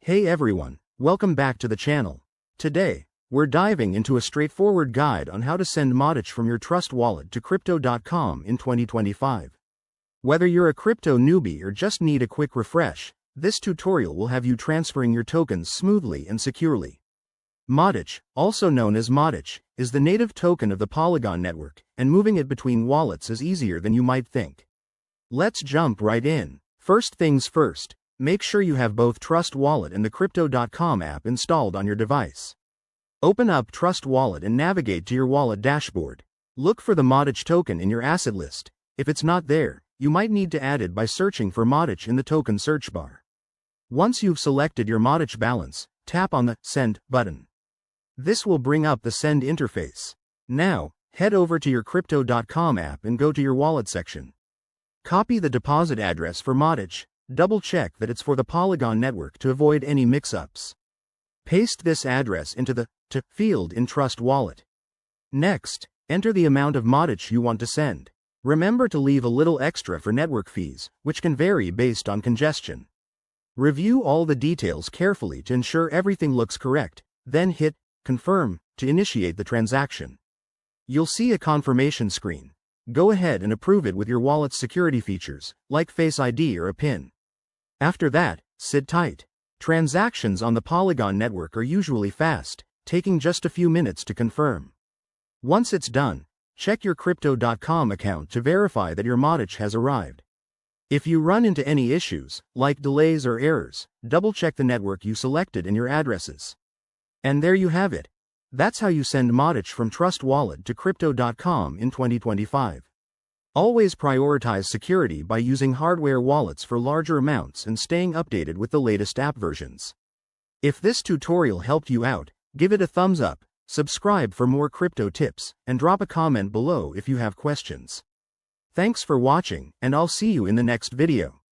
Hey everyone, welcome back to the channel. Today, we're diving into a straightforward guide on how to send MATIC from your Trust wallet to Crypto.com in 2025. Whether you're a crypto newbie or just need a quick refresh, this tutorial will have you transferring your tokens smoothly and securely. MATIC, also known as MATIC, is the native token of the Polygon network, and moving it between wallets is easier than you might think. Let's jump right in. First things first, make sure you have both Trust Wallet and the Crypto.com app installed on your device. Open up Trust Wallet and navigate to your wallet dashboard. Look for the MATIC token in your asset list. If it's not there, you might need to add it by searching for MATIC in the token search bar. Once you've selected your MATIC balance, tap on the Send button. This will bring up the Send interface. Now, head over to your Crypto.com app and go to your wallet section. Copy the deposit address for MATIC. Double-check that it's for the Polygon network to avoid any mix-ups. Paste this address into the To field in Trust Wallet. Next, enter the amount of MATIC you want to send. Remember to leave a little extra for network fees, which can vary based on congestion. Review all the details carefully to ensure everything looks correct, then hit Confirm to initiate the transaction. You'll see a confirmation screen. Go ahead and approve it with your wallet's security features, like Face ID or a PIN. After that, sit tight. Transactions on the Polygon network are usually fast, taking just a few minutes to confirm. Once it's done, check your Crypto.com account to verify that your MATIC has arrived. If you run into any issues, like delays or errors, double-check the network you selected and your addresses. And there you have it. That's how you send MATIC from Trust Wallet to Crypto.com in 2025. Always prioritize security by using hardware wallets for larger amounts and staying updated with the latest app versions. If this tutorial helped you out, give it a thumbs up, subscribe for more crypto tips, and drop a comment below if you have questions. Thanks for watching, and I'll see you in the next video.